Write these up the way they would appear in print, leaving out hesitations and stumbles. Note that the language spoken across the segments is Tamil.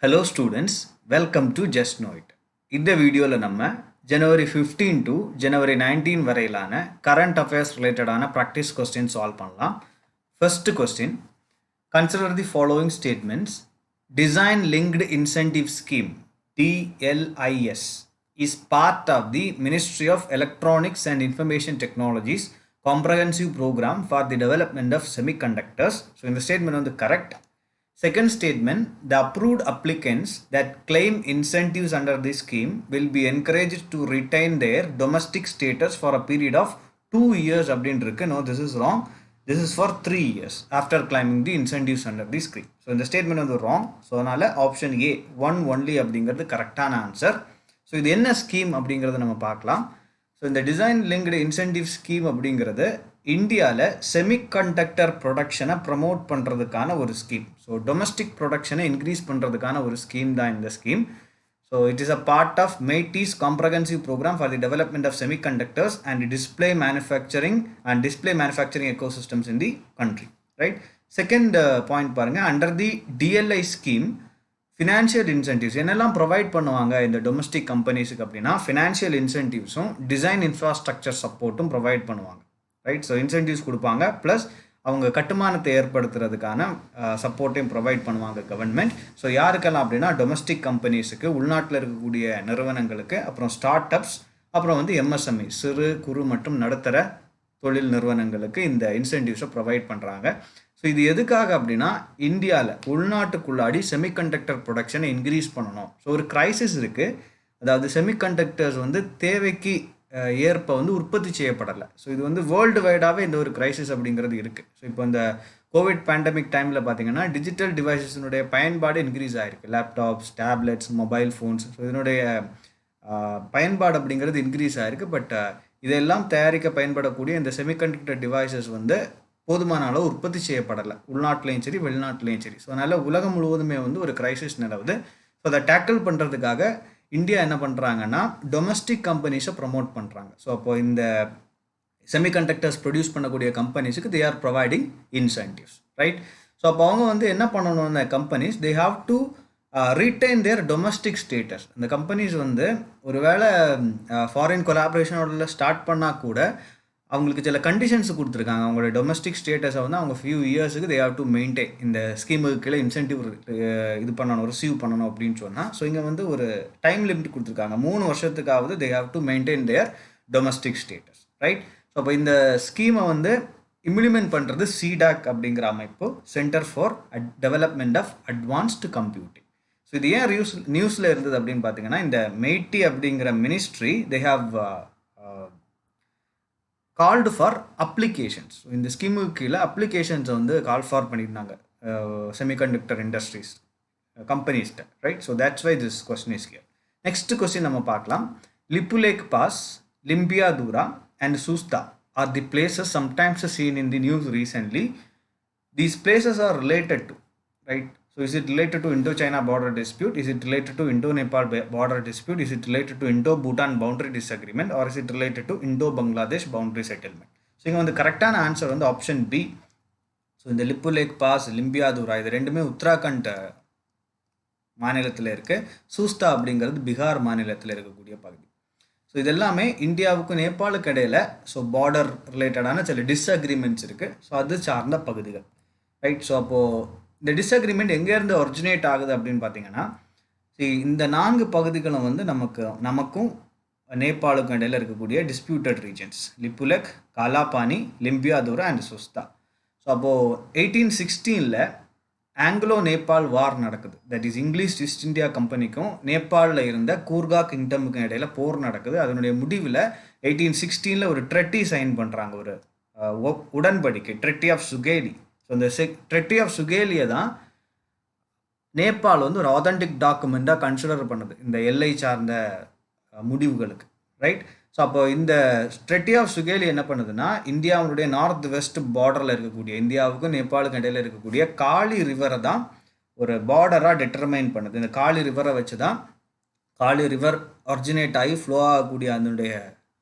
Hello students, welcome to Just Know It. இந்த வீடியோல நம்ம January 15 to January 19 வரையிலான current affairs related-ஆன practice questions solve பண்ணலாம். First question, consider the following statements. Design Linked Incentive Scheme DLIS is part of the Ministry of Electronics and Information Technologies comprehensive program for the development of semiconductors. So in the statement on the correct. Second statement, the approved applicants that claim incentives under this scheme will be encouraged to retain their domestic status for a period of 2 years. No, this is wrong. This is for 3 years after claiming the incentives under this scheme. So in the statement is wrong. So option A, one only the correct answer. So this is scheme So in the design linked incentive scheme இந்தியாவில் செமிகண்டக்டர் ப்ரொடக்ஷனை ப்ரமோட் பண்ணுறதுக்கான ஒரு ஸ்கீம். ஸோ டொமஸ்டிக் ப்ரொடக்ஷனை இன்க்ரீஸ் பண்ணுறதுக்கான ஒரு ஸ்கீம் தான் இந்த scheme. So it is a part of MeitY's comprehensive programme for the development of semiconductors and display manufacturing ecosystems in the country. Right. Second point பாருங்கள், under the DLI scheme financial incentives என்னெல்லாம் ப்ரொவைட் பண்ணுவாங்க இந்த டொமஸ்டிக் கம்பெனிஸுக்கு அப்படின்னா ஃபினான்ஷியல் இன்சென்டிவ்ஸும் டிசைன் இன்ஃப்ராஸ்ட்ரக்சர் சப்போர்ட்டும் ப்ரொவைட் பண்ணுவாங்க. ரைட். ஸோ இன்சென்டிவ்ஸ் கொடுப்பாங்க, ப்ளஸ் அவங்க கட்டுமானத்தை ஏற்படுத்துறதுக்கான சப்போர்ட்டையும் ப்ரொவைட் பண்ணுவாங்க கவர்மெண்ட். ஸோ யாருக்கெல்லாம் அப்படின்னா டொமஸ்டிக் கம்பெனிஸுக்கு, உள்நாட்டில் இருக்கக்கூடிய நிறுவனங்களுக்கு, அப்புறம் ஸ்டார்ட் அப்ஸ், அப்புறம் எம்எஸ்எம்இ சிறு குறு மற்றும் நடுத்தர தொழில் நிறுவனங்களுக்கு இந்த இன்சென்டிவ்ஸை ப்ரொவைட் பண்ணுறாங்க. ஸோ இது எதுக்காக அப்படின்னா இந்தியாவில் உள்நாட்டுக்குள்ளாடி செமிகண்டக்டர் ப்ரொடக்ஷனை இன்க்ரீஸ் பண்ணணும். ஸோ ஒரு கிரைசிஸ் இருக்குது, அதாவது செமிகண்டக்டர்ஸ் தேவைக்கு ஏற்ப உற்பத்தி செய்யப்படலை. ஸோ இது வேர்ல்டு வைடாகவே இந்த ஒரு கிரைசிஸ் அப்படிங்கிறது இருக்குது. ஸோ இப்போ இந்த கோவிட் பேண்டமிக் டைமில் பார்த்தீங்கன்னா டிஜிட்டல் டிவைசஸினுடைய பயன்பாடு இன்க்ரீஸ் ஆகிருக்கு. Laptops, tablets, mobile phones, so இதனுடைய பயன்பாடு அப்படிங்கிறது இன்க்ரீஸ் ஆகிருக்கு. பட் இதெல்லாம் தயாரிக்க பயன்படக்கூடிய இந்த செமிகண்டக்டர் டிவைசஸ் போதுமான அளவு உற்பத்தி செய்யப்படலை, உள்நாட்டிலையும் சரி வெளிநாட்டிலையும் சரி. ஸோ அதனால் உலகம் முழுவதுமே ஒரு கிரைசிஸ் நிலவுது. ஸோ அதை டேக்கிள் பண்ணுறதுக்காக இந்தியா என்ன பண்ணுறாங்கன்னா டொமஸ்டிக் கம்பெனிஸை ப்ரமோட் பண்ணுறாங்க. ஸோ அப்போ இந்த செமிகண்டக்டர்ஸ் ப்ரொடியூஸ் பண்ணக்கூடிய கம்பெனிஸுக்கு they are providing incentives. Right. So அப்போ அவங்க என்ன பண்ணணும், இந்த companies they have to retain their domestic status. இந்த கம்பெனிஸ் ஒரு வேளை ஃபாரின் கொலாபரேஷனோட ஸ்டார்ட் பண்ணால் கூட அவங்களுக்கு சில கண்டிஷன்ஸ் கொடுத்துருக்காங்க. அவங்களோட டொமஸ்டிக் ஸ்டேட்டஸை அவங்க ஃபியூ இயர்ஸுக்கு தே ஹாவ் டு மெயின்டைன். இந்த ஸ்கீமுக்கு கீழே இன்சென்டிவ் இது பண்ணணும், ரிசீவ் பண்ணணும் அப்படின்னு சொன்னால். ஸோ இங்கே ஒரு டைம் லிமிட் கொடுத்துருக்காங்க, 3 வருஷத்துக்காவது they have to maintain their domestic status. Right. So அப்போ இந்த ஸ்கீமை இம்ப்ளிமெண்ட் பண்ணுறது சிடாக் அப்படிங்கிற அமைப்பு, centre for development of advanced computing. So இது ஏன் நியூஸில் இருந்தது அப்படின்னு பார்த்தீங்கன்னா, இந்த மெய்டி அப்படிங்கிற ministry they have called for applications. இந்த ஸ்கீமுக்கு கீழே அப்ளிகேஷன்ஸை கால் ஃபார் பண்ணியிருந்தாங்க செமிகண்டக்டர் இண்டஸ்ட்ரீஸ் கம்பெனிஸ்கிட்ட. Right. So that's why this question is here. Next question நம்ம பார்க்கலாம். Lipulekh pass, Limpiyadhura and சூஸ்தா are the places sometimes seen in the news recently. These places are related to, right. So is it related to Indo-China border dispute? Is it related to Indo-Nepal border dispute? Is it related to Indo-Bhutan boundary disagreement? Or is it related to Indo-Bangladesh boundary settlement? So இங்கே கரெக்டான ஆன்சர் ஆப்ஷன் பி. ஸோ இந்த லிப்பு லேக் பாஸ், லிம்பியாதுரா இது ரெண்டுமே உத்தராகண்ட் மாநிலத்தில் இருக்குது. சூஸ்தா அப்படிங்கிறது பீகார் மாநிலத்தில் இருக்கக்கூடிய பகுதி. ஸோ இது எல்லாமே இந்தியாவுக்கும் நேபாளுக்கு இடையில் பார்டர் ரிலேட்டடான சில டிஸ்அக்ரிமெண்ட்ஸ் இருக்குது. ஸோ அது சார்ந்த பகுதிகள். ரைட். ஸோ அப்போது இந்த டிஸ்அக்ரிமெண்ட் எங்கேருந்து ஒரிஜினேட் ஆகுது அப்படின்னு பார்த்தீங்கன்னா, இந்த 4 பகுதிகளும் நமக்கும் நேபாளுக்கும் இடையில் இருக்கக்கூடிய disputed regions Lipulekh, Kalapani, Limpiyadhura and Susta. So அப்போது 1816 ஆங்கிலோ நேபாள் வார் நடக்குது. That is English East India கம்பெனிக்கும் நேபாளில் இருந்த கூர்கா கிங்டமுக்கும் இடையில் போர் நடக்குது. அதனுடைய முடிவில் 1816 ஒரு ட்ரெட்டி சைன் பண்ணுறாங்க, ஒரு உடன்படிக்கை, ட்ரெட்டி ஆஃப் சுகேலி. ஸோ இந்த ட்ரெட்டி ஆஃப் சுகேலியை தான் நேபாள் ஒரு ஆதென்டிக் டாக்குமெண்ட்டாக கன்சிடர் பண்ணுது இந்த எல்லை சார்ந்த முடிவுகளுக்கு. ரைட். ஸோ அப்போ இந்த ட்ரெட்டி ஆஃப் சுகேலி என்ன பண்ணுதுன்னா, இந்தியாவுடைய நார்த் வெஸ்ட் பார்டரில் இருக்கக்கூடிய, இந்தியாவுக்கும் நேபாளுக்கும் இடையில் இருக்கக்கூடிய காளி ரிவரை தான் ஒரு பார்டராக டிட்டர்மைன் பண்ணுது. இந்த காளி ரிவரை வச்சு தான், காளி ரிவர் ஒரிஜினேட் ஆகி ஃப்ளோ ஆகக்கூடிய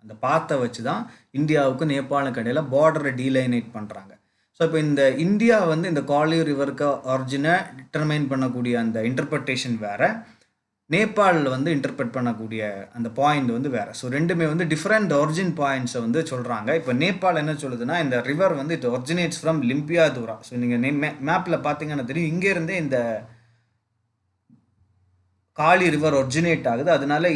அந்த பாத்தை வச்சு தான் இந்தியாவுக்கும் நேபாளுக்கு இடையில் பார்டரை டீலைனேட் பண்ணுறாங்க. ஸோ இப்போ இந்த இந்தியா வந்து இந்த காலி ரிவருக்கு ஆரிஜினை டிட்டர்மைன் பண்ணக்கூடிய அந்த இன்டர்பிரட்டேஷன் வேறு, நேபாளில் வந்து இன்டர்பிரட் பண்ணக்கூடிய அந்த பாயிண்ட் வந்து வேறு. ஸோ ரெண்டுமே வந்து டிஃப்ரெண்ட் ஒரிஜின் பாயிண்ட்ஸை வந்து சொல்கிறாங்க. இப்போ நேபாள் என்ன சொல்லுதுன்னா, இந்த ரிவர் வந்து it originates from Limpiyadhura. So நீங்கள் மேப்பில் பார்த்தீங்கன்னா தெரியும், இங்கேருந்தே இந்த காலி ரிவர் ஒரிஜினேட் ஆகுது. அதனால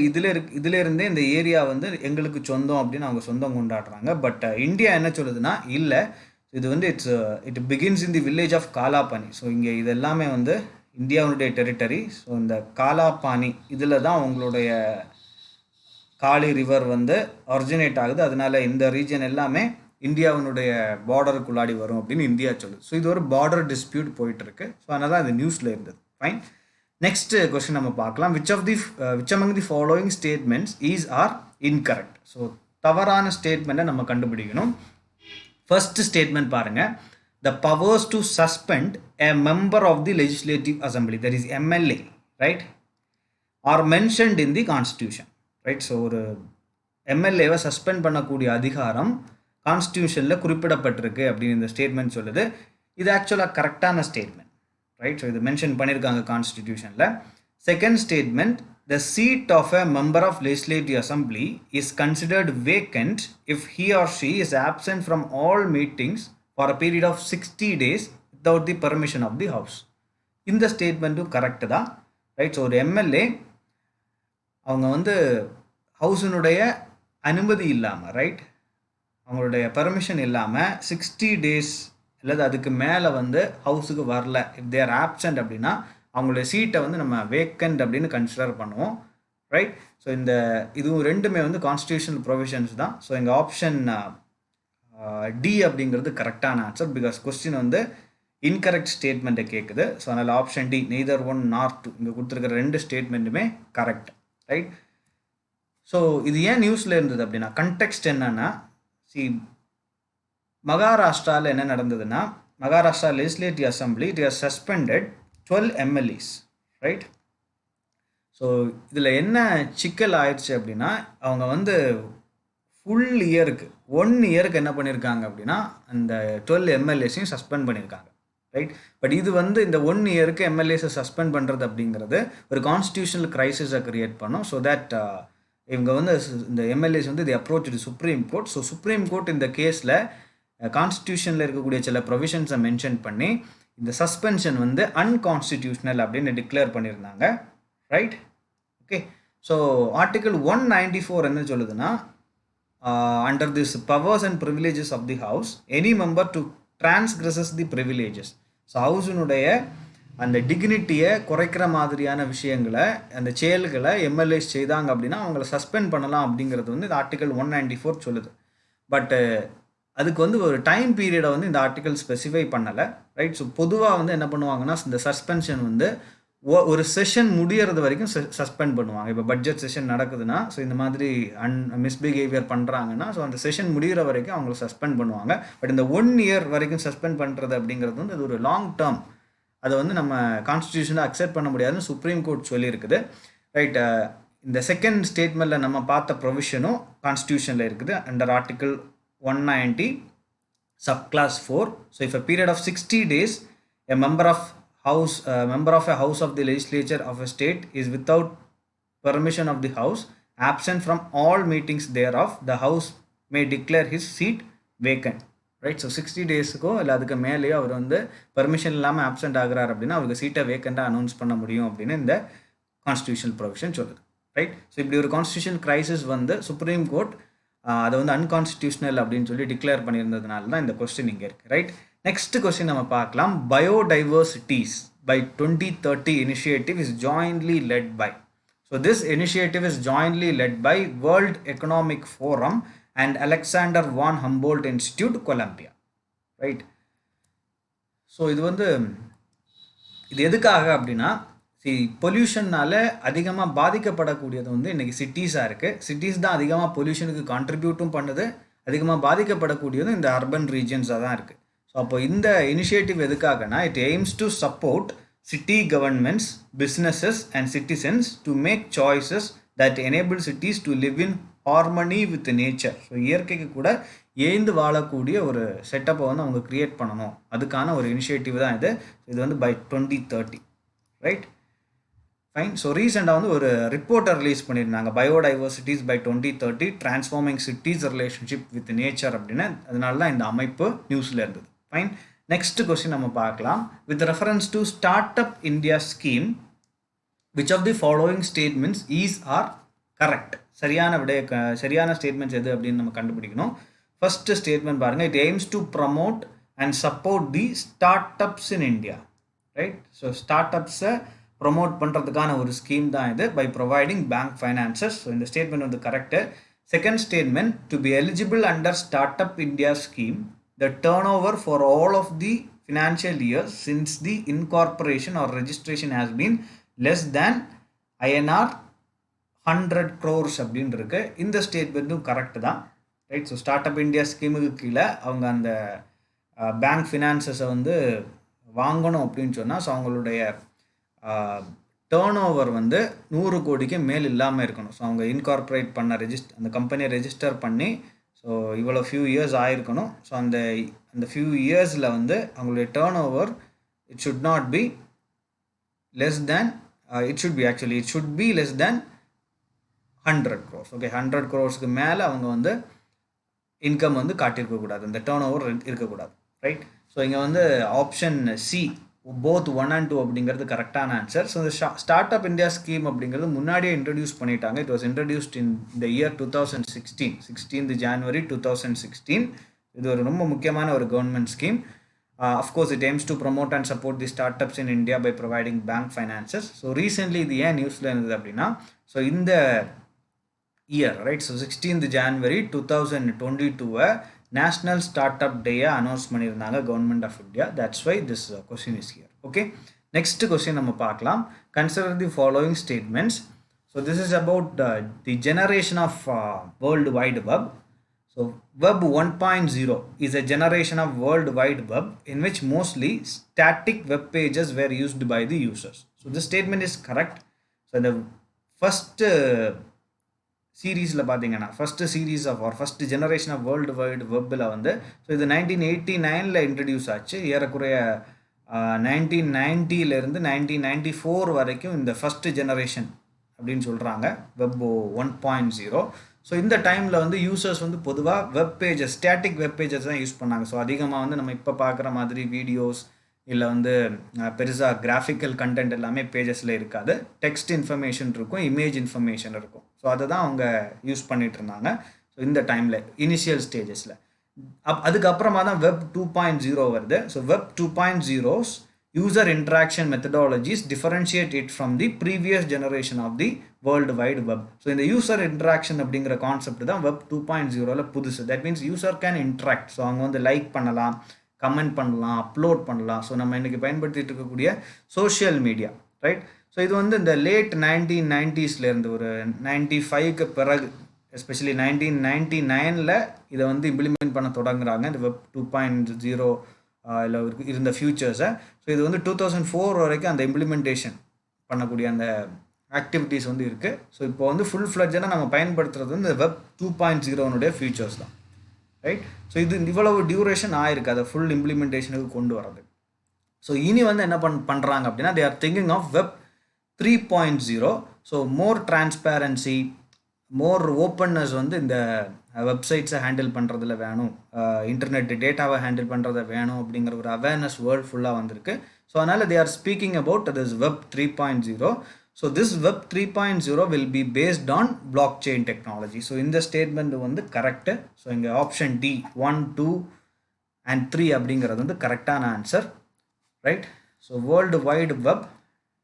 இதில் இருந்தே இந்த ஏரியா வந்து எங்களுக்கு சொந்தம் அப்படின்னு அவங்க சொந்தம் கொண்டாடுறாங்க. பட் இந்தியா என்ன சொல்லுதுன்னா, இல்லை, இது வந்து it begins in the village of Kalapani. So இங்கே இது எல்லாமே வந்து இந்தியாவுடைய டெரிட்டரி. ஸோ இந்த காலாபானி இதில் தான் உங்களுடைய காலி ரிவர் வந்து ஒரிஜினேட் ஆகுது. அதனால இந்த ரீஜன் எல்லாமே இந்தியாவினுடைய பார்டருக்குள்ளாடி வரும் அப்படின்னு இந்தியா சொல்லுது. ஸோ இது ஒரு பார்டர் டிஸ்பியூட் போயிட்டு இருக்கு. ஸோ அதனால தான் இது நியூஸில் இருந்தது. ஃபைன். நெக்ஸ்ட் கொஸ்டின் நம்ம பார்க்கலாம். Which among the following statements is or incorrect? So தவறான ஸ்டேட்மெண்ட்டை நம்ம கண்டுபிடிக்கணும். ஃபர்ஸ்ட் ஸ்டேட்மெண்ட் பாருங்க, the powers to suspend a member of the legislative assembly, that is MLA, right, are mentioned in the constitution, right? So ஒரு எம்எல்ஏவை சஸ்பெண்ட் பண்ணக்கூடிய அதிகாரம் கான்ஸ்டியூஷனில் குறிப்பிடப்பட்டிருக்கு அப்படின்னு இந்த ஸ்டேட்மெண்ட் சொல்லுது. இது ஆக்சுவலாக கரெக்டான ஸ்டேட்மெண்ட், ரைட்? ஸோ இது மென்ஷன் பண்ணியிருக்காங்க கான்ஸ்டிடியூஷனில். Second statement, the seat of a member of legislative assembly is considered vacant if he or she is absent from all meetings for a period of 60 days without the permission of the house. இந்த ஸ்டேட்மெண்ட்டும் கரெக்டு தான், ரைட்? ஸோ ஒரு எம்எல்ஏ அவங்க வந்து ஹவுஸினுடைய அனுமதி இல்லாமல், ரைட், அவங்களுடைய பர்மிஷன் இல்லாமல் 60 days அல்லது அதுக்கு மேலே வந்து ஹவுஸுக்கு வரல, இஃப் தேர் ஆப்சண்ட் அப்படின்னா அவங்களுடைய சீட்டை வந்து நம்ம வேக்கண்ட் அப்படின்னு கன்சிடர் பண்ணுவோம், ரைட்? ஸோ இதுவும் ரெண்டுமே வந்து கான்ஸ்டியூஷனல் ப்ரொவிஷன்ஸ் தான். ஸோ எங்கள் ஆப்ஷன் டி அப்படிங்கிறது கரெக்டான ஆன்சர். பிகாஸ் கொஸ்டின் வந்து இன்கரெக்ட் ஸ்டேட்மெண்ட்டை கேட்குது. ஸோ அதனால் ஆப்ஷன் டி, நெய்தர் 1 nor 2, இங்கே கொடுத்துருக்கிற ரெண்டு ஸ்டேட்மெண்ட்டுமே கரெக்ட், ரைட்? ஸோ இது ஏன் நியூஸில் இருந்தது அப்படின்னா, கண்டெக்ஸ்ட் என்னன்னா, மகாராஷ்டிராவில் என்ன நடந்ததுன்னா, Maharashtra legislative assembly it has suspended 12 MLAs, right? So இதில் என்ன சிக்கல் ஆயிடுச்சு அப்படின்னா, அவங்க வந்து ஃபுல் இயருக்கு 1 இயருக்கு என்ன பண்ணியிருக்காங்க அப்படின்னா, அந்த 12 MLAஸையும் சஸ்பெண்ட் பண்ணியிருக்காங்க, ரைட்? பட் இது வந்து இந்த 1 இயருக்கு எம்எல்ஏஸை சஸ்பெண்ட் பண்ணுறது அப்படிங்கிறது ஒரு கான்ஸ்டியூஷனல் கிரைசிஸை கிரியேட் பண்ணும். ஸோ தட் இவங்க வந்து இந்த எம்எல்ஏஸ் வந்து இது approach supreme court. So supreme court இந்த கேஸில் கான்ஸ்டியூஷனில் இருக்கக்கூடிய சில ப்ரொவிஷன்ஸை மென்ஷன் பண்ணி இந்த சஸ்பென்ஷன் வந்து அன்கான்ஸ்டிடியூஷனல் அப்படின்னு டிக்ளேர் பண்ணியிருந்தாங்க, ரைட்? ஓகே. ஸோ ஆர்டிகல் 194 என்ன சொல்லுதுன்னா, under this powers and privileges of the house any member to transgresses the privileges. So ஹவுஸினுடைய அந்த டிக்னிட்டியை குறைக்கிற மாதிரியான விஷயங்களை, அந்த செயல்களை எம்எல்ஏஸ் செய்தாங்க அப்படின்னா அவங்கள சஸ்பெண்ட் பண்ணலாம் அப்படிங்கிறது வந்து இந்த ஆர்டிகல் 194 சொல்லுது. பட்டு அதுக்கு வந்து ஒரு டைம் பீரியடை வந்து இந்த ஆர்டிகல் ஸ்பெசிஃபை பண்ணலை, ரைட்? ஸோ பொதுவாக வந்து என்ன பண்ணுவாங்கன்னா, இந்த சஸ்பென்ஷன் வந்து ஒரு செஷன் முடியறது வரைக்கும் சஸ்பெண்ட் பண்ணுவாங்க. இப்போ பட்ஜெட் செஷன் நடக்குதுன்னா, ஸோ இந்த மாதிரி மிஸ்பிஹேவியர் பண்ணுறாங்கன்னா, ஸோ அந்த செஷன் முடிகிற வரைக்கும் அவங்களை சஸ்பெண்ட் பண்ணுவாங்க. பட் இந்த 1 இயர் வரைக்கும் சஸ்பெண்ட் பண்ணுறது அப்படிங்கிறது வந்து அது ஒரு லாங் டேர்ம், அதை வந்து நம்ம கான்ஸ்டியூஷனில் அக்செப்ட் பண்ண முடியாதுன்னு சுப்ரீம் கோர்ட் சொல்லியிருக்குது, ரைட்? இந்த செகண்ட் ஸ்டேட்மெண்ட்டில் நம்ம பார்த்த ப்ரொவிஷனும் கான்ஸ்டியூஷனில் இருக்குது under article 190 subclass 4. So if a period of 60 days a member of a house of the legislature of a state is without permission of the house absent from all meetings thereof, the house may declare his seat vacant, right? So 60 daysக்கோ இல்லை அதுக்கு மேலேயோ அவர் வந்து பர்மிஷன் இல்லாமல் ஆப்சென்ட் ஆகிறார் அப்படின்னா அவருக்கு சீட்டை வேக்கண்டாக அனௌன்ஸ் பண்ண முடியும் அப்படின்னு இந்த கான்ஸ்டியூஷனல் ப்ரொவிஷன் சொல்லுது, ரைட்? ஸோ இப்படி ஒரு கான்ஸ்டியூஷனல் கிரைசிஸ் வந்து சுப்ரீம் கோர்ட் அதை வந்து அன்கான்ஸ்டிடியூஷனல் அப்படின்னு சொல்லி டிக்ளேர் பண்ணியிருந்ததுனால தான் இந்த கொஸ்டின் இங்கே இருக்குது, ரைட்? நெக்ஸ்ட் கொஸ்டின் நம்ம பார்க்கலாம். பயோடைவர்சிட்டிஸ் by 2030 initiative is jointly led by. So this initiative is jointly led by World Economic Forum and Alexander von Humboldt Institute, Columbia, right? So இது எதுக்காக அப்படின்னா, பொல்யூஷன்னால அதிகமாக பாதிக்கப்படக்கூடியது வந்து இன்றைக்கி சிட்டிஸாக இருக்குது. சிட்டிஸ் தான் அதிகமாக பொல்யூஷனுக்கு கான்ட்ரிபியூட்டும் பண்ணுது, அதிகமாக பாதிக்கப்படக்கூடியதும் இந்த அர்பன் ரீஜன்ஸாக தான் இருக்குது. ஸோ அப்போ இந்த இனிஷியேட்டிவ் எதுக்காகனா, it AIIMS to support city governments, businesses and citizens to make choices that enable cities to live in harmony with nature. So இயற்கைக்கு கூட ஏந்து வாழக்கூடிய ஒரு செட்டப்பை வந்து அவங்க கிரியேட் பண்ணணும். அதுக்கான ஒரு இனிஷியேட்டிவ் தான் இது வந்து பை 2030, ரைட்? ஃபைன். ஸோ ரீசெண்டாக வந்து ஒரு ரிப்போர்ட்டை ரிலீஸ் பண்ணியிருந்தாங்க, biodiversities by 2030 transforming cities relationship with nature அப்படின்னு. அதனால தான் இந்த அமைப்பு நியூஸில் இருந்தது. ஃபைன். நெக்ஸ்ட் கொஸ்டின் நம்ம பார்க்கலாம். With reference to start up India scheme, which of the following statements is or correct? சரியான ஸ்டேட்மெண்ட்ஸ் எது அப்படின்னு நம்ம கண்டுபிடிக்கணும். ஃபர்ஸ்ட் ஸ்டேட்மெண்ட் பாருங்க, it aims to promote and support the startups in India, right? So startups-ஐ ப்ரொமோட் பண்ணுறதுக்கான ஒரு ஸ்கீம் தான் இது, by providing bank finances. So இந்த ஸ்டேட்மெண்ட் வந்து correct. Second statement, to be eligible under Startup India scheme, the turnover for all of the financial years since the incorporation or registration has been less than INR 100 crores அப்படின்னு இருக்கு. இந்த ஸ்டேட்மெண்ட்டும் கரெக்ட் தான், right? So start up India ஸ்கீமுக்கு கீழே அவங்க அந்த பேங்க் ஃபினான்சஸை வந்து வாங்கணும் அப்படின்னு சொன்னால், ஸோ அவங்களுடைய டேர்ன் ஓவர் வந்து 100 கோடிக்கு மேல் இல்லாமல் இருக்கணும். ஸோ அவங்க இன்கார்பரேட் பண்ண அந்த கம்பெனியை ரெஜிஸ்டர் பண்ணி ஸோ இவ்வளோ ஃபியூ இயர்ஸ் ஆயிருக்கணும். ஸோ அந்த ஃபியூ இயர்ஸில் வந்து அவங்களுடைய turn over it should not be less than it should be less than 100 crores. Okay, 100 crores-க்கு மேலே அவங்க வந்து இன்கம் வந்து காட்டியிருக்கக்கூடாது, இந்த டேர்ன் ஓவர் இருக்கக்கூடாது, ரைட்? ஸோ இங்கே வந்து ஆப்ஷன் சி போத் 1 and 2 அப்படிங்கிறது கரெக்டான ஆன்சர். ஸோ இந்த ஸ்டார்ட் அப் இந்தியா ஸ்கீம் அப்படிங்கிறது முன்னாடியே இன்ட்ரடியூஸ் பண்ணிட்டாங்க. It was introduced in the year 2016, 16th January 2016. இது ஒரு ரொம்ப முக்கியமான ஒரு government scheme. Of course, it aims to promote and support the startups in India by providing bank finances. So recently இது ஏன் நியூஸில் இருந்தது அப்படின்னா, ஸோ இந்த year, right? So 16th January 2022 national start up டேயை அனௌன்ஸ் பண்ணியிருந்தாங்க government of India. That's why this question is here. Okay, next question நம்ம பார்க்கலாம். Consider the following statements. So this is about the generation of world wide web. So Web 1.0 is a generation of World Wide Web in which mostly static web pages were used by the users. So this statement is correct. So the first series la pathina, first series of or first generation of World Wide Web la வந்து so இது 1989 ல இன்ட்ரோ듀ஸ் ஆச்சு. ஏறக்குறைய 1990 ல இருந்து 1994 வரைக்கும் இந்த ஃபர்ஸ்ட் ஜெனரேஷன் அப்படின்னு சொல்றாங்க Web 1.0. ஸோ இந்த டைமில் வந்து யூசர்ஸ் வந்து பொதுவாக web pages, static web pages தான் யூஸ் பண்ணாங்க. ஸோ அதிகமாக வந்து நம்ம இப்போ பார்க்குற மாதிரி வீடியோஸ் இல்லை வந்து பெருசாக கிராஃபிக்கல் கண்டென்ட் எல்லாமே பேஜஸில் இருக்காது. டெக்ஸ்ட் இன்ஃபர்மேஷன் இருக்கும், இமேஜ் இன்ஃபர்மேஷன் இருக்கும். ஸோ அதை தான் அவங்க யூஸ் பண்ணிகிட்டு இருந்தாங்க. ஸோ இந்த டைமில் இனிஷியல் ஸ்டேஜஸில் அதுக்கப்புறமா தான் Web 2.0 வருது. So Web 2.0's user interaction methodologies differentiate it from the previous generation of the World Wide Web. So இந்த user interaction அப்படிங்கிற கான்செப்ட் தான் Web 2.0ல புதுசு. That means user can interact. So அவங்க வந்து லைக் பண்ணலாம், கமெண்ட் பண்ணலாம், அப்லோட் பண்ணலாம். ஸோ நம்ம இன்றைக்கி பயன்படுத்திட்டு இருக்கக்கூடிய சோஷியல் மீடியா, ரைட்? ஸோ இது வந்து இந்த லேட் 1990s ஒரு 95க்கு பிறகு, எஸ்பெஷலி 1999ல் இதை வந்து இம்ப்ளிமெண்ட் பண்ண தொடங்குறாங்க இந்த Web 2.0 இல்லை இருந்த ஃபியூச்சர்ஸை. ஸோ இது வந்து 2004 வரைக்கும் அந்த இம்ப்ளிமெண்டேஷன் பண்ணக்கூடிய அந்த ஆக்டிவிட்டீஸ் வந்து இருக்குது. ஸோ இப்போ வந்து ஃபுல் ஃப்ளட்ஜாக நம்ம பயன்படுத்துறது வந்து இந்த Web 2.0னுடைய ஃபியூச்சர்ஸ் தான், ரைட்? ஸோ இது இவ்வளவு டியூரேஷன் ஆயிருக்கு அதை ஃபுல் இம்ப்ளிமெண்டேஷனுக்கு கொண்டு வரது. ஸோ இனி வந்து என்ன பண்ணுறாங்க அப்படின்னா, they are thinking of Web 3.0. So more transparency, more openness வந்து இந்த வெப்சைட்ஸை ஹேண்டில் பண்ணுறதுல வேணும், இன்டர்நெட் டேட்டாவை ஹேண்டில் பண்ணுறத வேணும் அப்படிங்கிற ஒரு அவேர்னஸ் வேர்ல்ட் ஃபுல்லாக வந்திருக்கு. ஸோ அதனால் they are speaking about this Web 3.0. So this Web 3.0 will be based on block chain technology. So இந்த ஸ்டேட்மெண்ட் வந்து கரெக்டு. ஸோ இங்கே ஆப்ஷன் டி 1, 2 and 3 அப்படிங்கிறது வந்து கரெக்டான answer, right? So world wide web,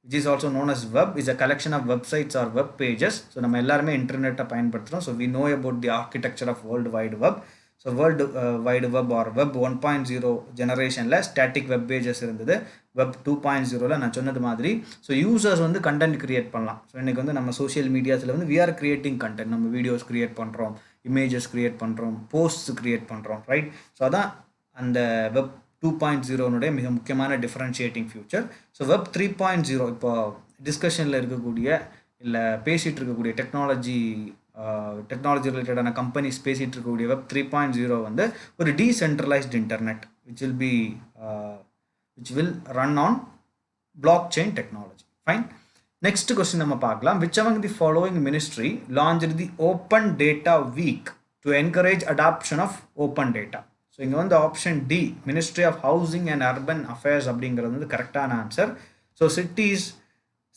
which is also known as web, is a collection of websites or web pages. So நம்ம எல்லாருமே இன்டர்நெட்டை பயன்படுத்துகிறோம். So we know about the architecture of world wide web. So world wide web are Web 1.0 ஜெனரேஷனில் ஸ்டாட்டிக் வெப் பேஜஸ் இருந்தது. Web 2.0ல நான் சொன்னது மாதிரி ஸோ யூசர்ஸ் வந்து கண்டென்ட் கிரியேட் பண்ணலாம். ஸோ இன்றைக்கி வந்து நம்ம சோஷியல் மீடியாஸில் வந்து we are creating content. நம்ம வீடியோஸ் கிரியேட் பண்ணுறோம், இமேஜஸ் கிரியேட் பண்ணுறோம், போஸ்ட்ஸ் கிரியேட் பண்ணுறோம், ரைட்? ஸோ அதான் அந்த Web 2.0னுடைய மிக முக்கியமான டிஃப்ரென்ஷியேட்டிங் ஃபியூச்சர். ஸோ Web 3.0 இப்போ டிஸ்கஷனில் இருக்கக்கூடிய இல்லை பேசிகிட்டு இருக்கக்கூடிய டெக்னாலஜி டெக்னாலஜி ரிலேட்டடான கம்பெனிஸ் பேசிகிட்டு இருக்கக்கூடிய வெப் 3.0 வந்து ஒரு decentralised internet which will run on blockchain technology. Fine. Next question நம்ம பார்க்கலாம். Which among the following ministry launched the Open Data Week to encourage adoption of open data? So இங்கே வந்து option D ministry of housing and urban affairs அப்படிங்கிறது வந்து கரெக்டான answer. So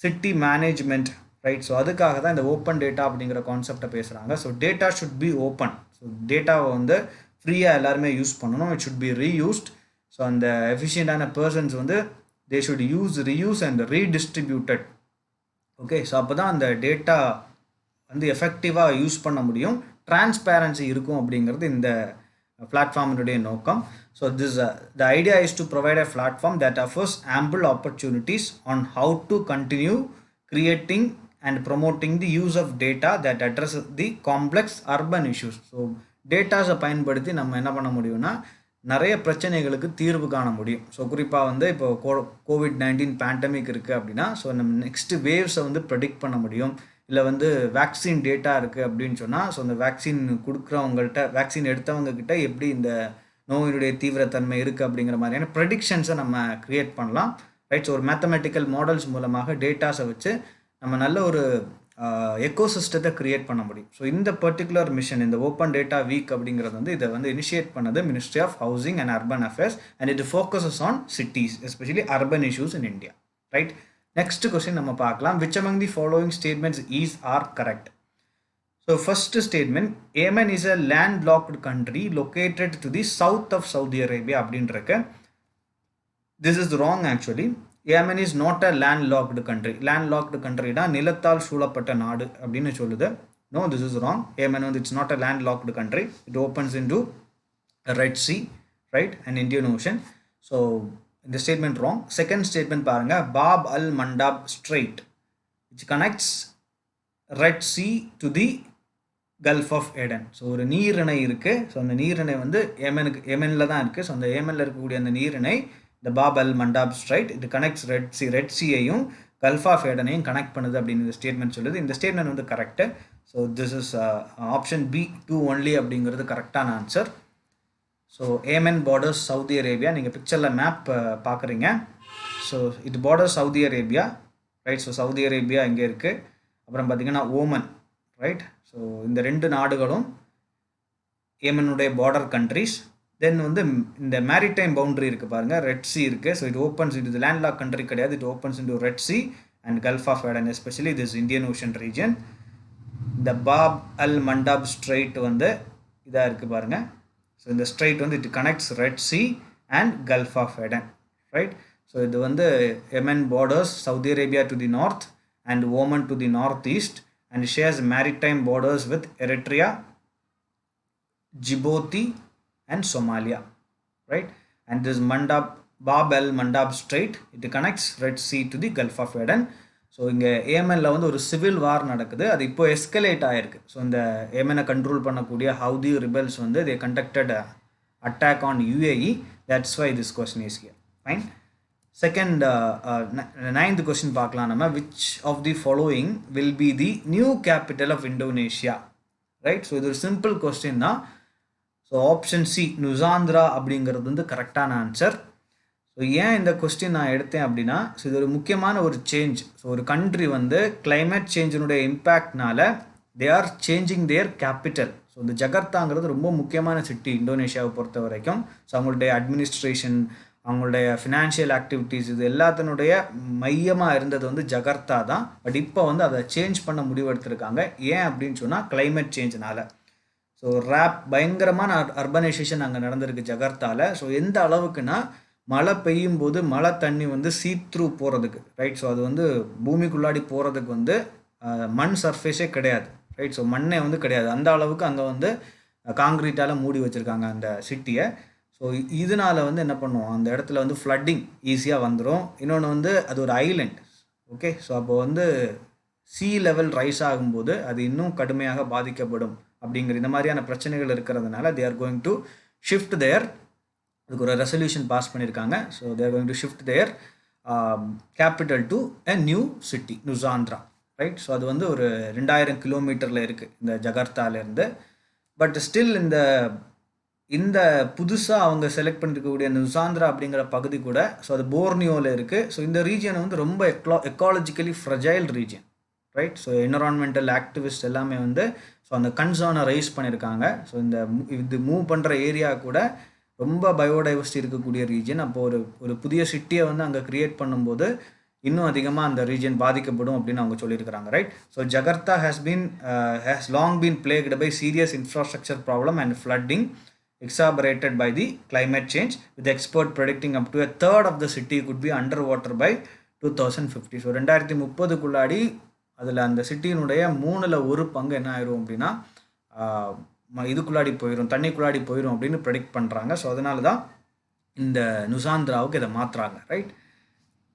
city management right. So அதுக்காக தான் இந்த ஓப்பன் டேட்டா அப்படிங்கிற கான்செப்டை பேசுகிறாங்க. So data should be open. So டேட்டாவை வந்து ஃப்ரீயாக எல்லாருமே யூஸ் பண்ணணும். It should be reused. So அந்த எஃபிஷியண்டான பர்சன்ஸ் வந்து they should reuse and redistributed. Okay, so அப்போ தான் அந்த டேட்டா வந்து எஃபெக்டிவாக யூஸ் பண்ண முடியும், டிரான்ஸ்பேரன்சி இருக்கும் அப்படிங்கிறது இந்த பிளாட்ஃபார்மினுடைய நோக்கம். So the idea is to provide a platform that offers ample opportunities on how to continue creating and promoting the use of data that addresses the complex urban issues. So டேட்டாஸை பயன்படுத்தி நம்ம என்ன பண்ண முடியும்னா நிறைய பிரச்சனைகளுக்கு தீர்வு காண முடியும். ஸோ குறிப்பாக வந்து இப்போ COVID-19 பேண்டமிக் இருக்குது அப்படின்னா ஸோ நம்ம நெக்ஸ்ட்டு வேவ்ஸை வந்து ப்ரெடிக்ட் பண்ண முடியும். இல்லை வந்து வேக்சின் டேட்டா இருக்குது அப்படின்னு சொன்னால் ஸோ அந்த வேக்சின் கொடுக்குறவங்கள்ட்ட வேக்சின் எடுத்தவங்கக்கிட்ட எப்படி இந்த நோயினுடைய தீவிரத்தன்மை இருக்குது அப்படிங்கிற மாதிரியான ப்ரெடிக்ஷன்ஸை நம்ம க்ரியேட் பண்ணலாம் ரைட். ஸோ ஒரு மேத்தமெட்டிக்கல் மாடல்ஸ் மூலமாக டேட்டாஸை வச்சு நம்ம நல்ல ஒரு எக்கோசிஸ்டத்தை க்ரியேட் பண்ண முடியும். ஸோ இந்த பர்டிகுலர் மிஷன் இந்த ஓப்பன் டேட்டா வீக் அப்படிங்கிறது வந்து இதை வந்து இனிஷியேட் பண்ணது ministry of housing and urban affairs and it focuses on cities especially urban issues in India right. Next question நம்ம பார்க்கலாம். which among the following statements is are correct? So first statement, Yemen is a landlocked country located to the south of Saudi Arabia அப்படின்றிருக்கு. This is wrong actually. Yemen is not a landlocked country. Landlocked country da நிலத்தால் சூழப்பட்ட நாடு அப்படின்னு சொல்லுது. No, this is wrong. Yemen வந்து it's not a landlocked country. It opens into Red Sea, right, and Indian Ocean. So இந்த ஸ்டேட்மெண்ட் ராங். செகண்ட் ஸ்டேட்மெண்ட் பாருங்க, Bab al Mandab strait which connects Red Sea to the Gulf of Aden. So ஒரு நீரிணை இருக்குது. ஸோ அந்த நீரிணை வந்து ஏமனில் தான் இருக்குது. ஸோ அந்த ஏமனில் இருக்கக்கூடிய அந்த நீரிணை இந்த பாப் அல் மண்டாப் ஸ்ட்ரைட் இது கனெக்ட்ஸ் ரெட் சீயையும் கல்ஃப் ஆஃப் ஏடனையும் கனெக்ட் பண்ணுது அப்படின்னு இந்த ஸ்டேட்மெண்ட் சொல்லுது. இந்த ஸ்டேட்மெண்ட் வந்து correct. So this is option B 2 only அப்படிங்கிறது கரெக்டான answer. So Yemen borders Saudi Arabia. நீங்கள் பிக்சரில் மேப் பார்க்குறீங்க. ஸோ இது border Saudi Arabia right. So Saudi Arabia இங்கே இருக்குது. அப்புறம் பார்த்திங்கன்னா ஓமன் ரைட். ஸோ இந்த ரெண்டு நாடுகளும் ஏமனுடைய பார்டர் கண்ட்ரிஸ். தென் வந்து இந்த மேரிடைம் பவுண்டரி இருக்குது பாருங்கள், ரெட் சி இருக்குது. ஸோ இது ஓப்பன்ஸ், இது லேண்ட்லாக் கண்ட்ரி கிடையாது, இது opens into Red Sea and Gulf of Aden especially this Indian Ocean region. இந்த பாப் அல் மண்டாப் ஸ்ட்ரெயிட் வந்து இதாக இருக்குது பாருங்கள். ஸோ இந்த ஸ்ட்ரெயிட் வந்து it connects Red Sea and Gulf of Aden right. So இது வந்து Yemen borders Saudi Arabia to the north and Oman to the north east and shares maritime borders with Eritrea, Djibouti and Somalia, right? And this Bab el Mandab Strait, it connects Red Sea to the Gulf of Aden. So இங்கே ஏமனில் வந்து ஒரு சிவில் வார் நடக்குது, அது இப்போ எஸ்கலேட் ஆகிருக்கு. ஸோ இந்த ஏமனை கண்ட்ரோல் பண்ணக்கூடிய ஹவுதி ரிபல்ஸ் வந்து they conducted attack on UAE. That's why this question is here. Fine. Second, ninth question பார்க்கலாம் நம்ம. which of the following will be the new capital of Indonesia? Right. So இது ஒரு சிம்பிள் கொஸ்டின் தான். ஸோ ஆப்ஷன் சி நுசாந்திரா அப்படிங்கிறது வந்து கரெக்டான ஆன்சர். ஸோ ஏன் இந்த கொஸ்டின் நான் எடுத்தேன் அப்படின்னா, ஸோ இது ஒரு முக்கியமான ஒரு சேஞ்ச். ஸோ ஒரு கண்ட்ரி வந்து கிளைமேட் சேஞ்சினுடைய இம்பேக்ட்னால they are changing their capital. So இந்த ஜகர்த்தாங்கிறது ரொம்ப முக்கியமான சிட்டி இந்தோனேஷியாவை பொறுத்த வரைக்கும். ஸோ அவங்களுடைய அட்மினிஸ்ட்ரேஷன், அவங்களுடைய ஃபினான்ஷியல் ஆக்டிவிட்டீஸ் இது எல்லாத்தினுடைய மையமாக இருந்தது வந்து ஜகர்த்தா தான். பட் இப்போ வந்து அதை சேஞ்ச் பண்ண முடிவெடுத்திருக்காங்க. ஏன் அப்படின்னு சொன்னால் கிளைமேட் சேஞ்சினால. ஸோ பயங்கரமான அர்பனைசேஷன் அங்கே நடந்திருக்கு ஜகர்த்தாவில். ஸோ எந்த அளவுக்குன்னா மழை பெய்யும் போது மழை தண்ணி வந்து சீத்ரூ போகிறதுக்கு ரைட். ஸோ அது வந்து பூமிக்குள்ளாடி போகிறதுக்கு வந்து மண் சர்ஃபேஸே கிடையாது ரைட். ஸோ மண்ணே வந்து கிடையாது. அந்த அளவுக்கு அங்கே வந்து காங்கிரீட்டால் மூடி வச்சுருக்காங்க அந்த சிட்டியை. ஸோ இதனால் வந்து என்ன பண்ணுவோம், அந்த இடத்துல வந்து ஃப்ளட்டிங் ஈஸியாக வந்துடும். இன்னொன்று வந்து அது ஒரு ஐலண்ட். ஓகே. ஸோ அப்போ வந்து சீ லெவல் ரைஸ் ஆகும்போது அது இன்னும் கடுமையாக பாதிக்கப்படும் அப்படிங்கிற இந்த மாதிரியான பிரச்சனைகள் இருக்கிறதுனால they are going to shift their, அதுக்கு ஒரு ரெசல்யூஷன் பாஸ் பண்ணியிருக்காங்க. So they're going to shift their capital to a new city Nusantara. Right. So அது வந்து ஒரு 2000 கிலோமீட்டரில் இருக்குது இந்த ஜகார்த்தாலேருந்து. பட் ஸ்டில் இந்த புதுசாக அவங்க செலக்ட் பண்ணிருக்கக்கூடிய நுசாந்திரா அப்படிங்கிற பகுதி கூட ஸோ அது போர்னியோவில் இருக்குது. ஸோ இந்த ரீஜன் வந்து ரொம்ப ecologically fragile region, right. So environmental activist எல்லாமே வந்து ஸோ அந்த கன்சர்னை ரைஸ் பண்ணியிருக்காங்க. ஸோ இது மூவ் பண்ணுற ஏரியா கூட ரொம்ப பயோடைவர்சிட்டி இருக்கக்கூடிய ரீஜன். அப்போது ஒரு புதிய சிட்டியை வந்து அங்கே க்ரியேட் பண்ணும்போது இன்னும் அதிகமாக அந்த ரீஜன் பாதிக்கப்படும் அப்படின்னு அவங்க சொல்லியிருக்கிறாங்க, right. So ஜகர்த்தா has long been plagued by serious infrastructure problem and flooding exacerbated by the climate change, with expert predicting up to a third of the city could be underwater by 2050. So 2030 அதில் அந்த சிட்டியினுடைய 1/3 என்ன ஆயிரும் அப்படின்னா இதுக்குள்ளாடி போயிடும், தண்ணிக்குள்ளாடி போயிடும் அப்படின்னு ப்ரெடிக்ட் பண்ணுறாங்க. ஸோ அதனால தான் இந்த நுசாந்திராவுக்கு இதை மாற்றுறாங்க, ரைட்.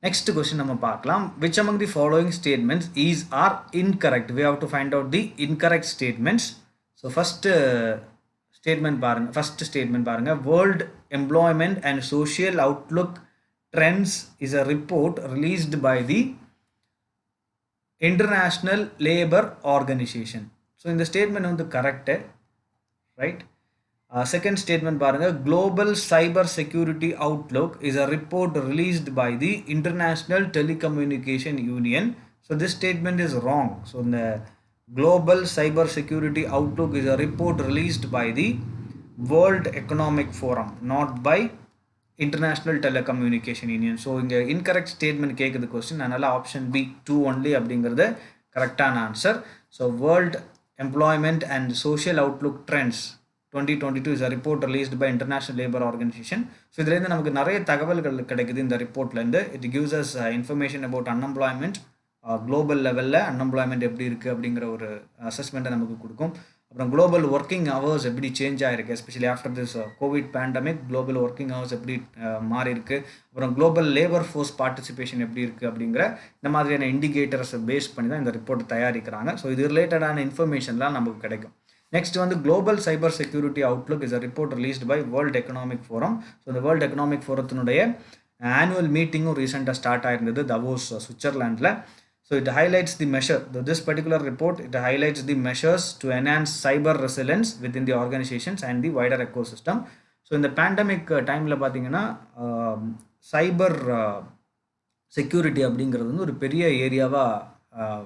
நெக்ஸ்ட் கொஸ்டின் நம்ம பார்க்கலாம். Which among the following statements is or incorrect? We have to find out the incorrect statements. So first statement பாருங்க. World Employment and Social Outlook Trends is a report released by the International Labour Organization. So இந்த ஸ்டேட்மெண்ட் வந்து கரெக்டு, ரைட். செகண்ட் ஸ்டேட்மெண்ட் பாருங்கள். Global Cyber Security Outlook is a report released by the International Telecommunication Union. So this statement is wrong. So the Global Cyber Security Outlook is a report released by the World Economic Forum, not by International Telecommunication Union. So இங்கே இன்கரெக்ட் ஸ்டேட்மெண்ட் கேட்குது கொஸ்டின். அதனால் ஆப்ஷன் பி 2 only அப்படிங்கிறது கரெக்டான answer. So World Employment and Social Outlook Trends 2022 is a report released by International Labour Organization. So இதுலேருந்து நமக்கு நிறைய தகவல்கள் கிடைக்குது இந்த ரிப்போர்ட்லேருந்து. It gives us information about unemployment, global லெவலில் அன்எம்ப்ளாய்மெண்ட் எப்படி இருக்குது அப்படிங்கிற ஒரு அசஸ்மெண்ட்டை நமக்கு கொடுக்கும். அப்புறம் குளோபல் ஒர்க்கிங் ஹவர்ஸ் எப்படி சேஞ்ச் ஆகிருக்கு, especially after this Covid pandemic global working hours எப்படி மாறி இருக்கு, அப்புறம் குளோபல் லேபர் ஃபோர்ஸ் பார்ட்டிசிபேஷன் எப்படி இருக்குது அப்படிங்கிற இந்த மாதிரியான இண்டிகேட்டர்ஸை பேஸ் பண்ணி தான் இந்த ரிப்போர்ட் தயாரிக்கிறாங்க. ஸோ இது ரிலேட்டடான இன்ஃபர்மேஷன்லாம் நமக்கு கிடைக்கும். நெக்ஸ்ட் வந்து global cyber security outlook is a report released by world economic forum. So இந்த வேர்ல்ட் எக்கனாமிக் ஃபோரத்தினுடைய ஆனுவல் மீட்டிங்கும் ரீசெண்டாக ஸ்டார்ட் ஆயிருந்தது தவோஸ், சுவிட்சர்லாண்டில். So it highlights the measure, this particular report, it highlights the measures to enhance cyber resilience within the organizations and the wider ecosystem. So in the pandemic timeல பார்த்தீங்கன்னா சைபர் செக்யூரிட்டி அப்படிங்கிறது வந்து ஒரு பெரிய ஏரியாவாக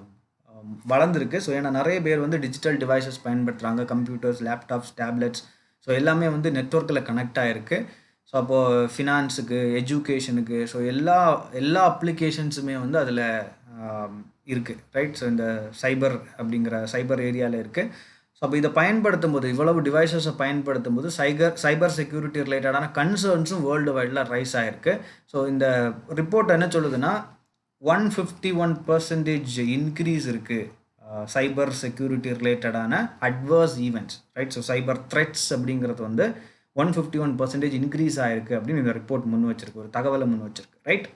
வளர்ந்துருக்கு. ஸோ ஏன்னா நிறைய பேர் வந்து டிஜிட்டல் டிவைசஸ் பயன்படுத்துகிறாங்க, கம்ப்யூட்டர்ஸ், லேப்டாப்ஸ், டேப்லெட்ஸ். ஸோ எல்லாமே வந்து நெட்வொர்க்கில் கனெக்ட் ஆகிருக்கு. ஸோ அப்போது ஃபினான்ஸுக்கு, எஜுகேஷனுக்கு, ஸோ எல்லா அப்ளிகேஷன்ஸுமே வந்து அதில் இருக்குது, ரைட். ஸோ இந்த சைபர் ஏரியாவில் இருக்குது. ஸோ அப்போ இதை பயன்படுத்தும் போது, இவ்வளவு டிவைசஸை பயன்படுத்தும் போது சைபர் செக்யூரிட்டி ரிலேட்டடான கன்சர்ன்ஸும் வேர்ல்டு வைடில் ரைஸ் ஆகிருக்கு. ஸோ இந்த ரிப்போர்ட் என்ன சொல்லுதுன்னா 151% இன்க்ரீஸ் இருக்குது சைபர் செக்யூரிட்டி ரிலேட்டடான அட்வர்ஸ் ஈவெண்ட்ஸ், ரைட். ஸோ சைபர் த்ரெட்ஸ் அப்படிங்கிறது வந்து 151% இன்க்ரீஸ் ஆகிருக்கு அப்படின்னு இந்த ரிப்போர்ட் முன் வச்சிருக்கு, ஒரு தகவலை முன் வச்சிருக்கு, ரைட்.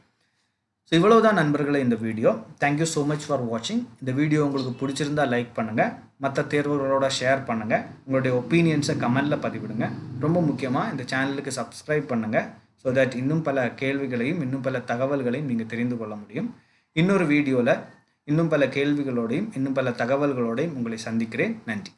ஸோ இவ்வளவு தான் நண்பர்களே இந்த video. Thank you so much for வாட்சிங். இந்த வீடியோ உங்களுக்கு பிடிச்சிருந்தா லைக் பண்ணுங்கள், மற்ற தேர்வுகளோட ஷேர் பண்ணுங்கள், உங்களுடைய ஒப்பீனியன்ஸை கமெண்டில் பதிவிடுங்க. ரொம்ப முக்கியமாக இந்த சேனலுக்கு சப்ஸ்கிரைப் பண்ணுங்கள். ஸோ தட் இன்னும் பல கேள்விகளையும் இன்னும் பல தகவல்களையும் நீங்கள் தெரிந்து கொள்ள முடியும். இன்னொரு வீடியோவில் இன்னும் பல கேள்விகளோடையும் இன்னும் பல தகவல்களோடையும் உங்களை சந்திக்கிறேன். நன்றி.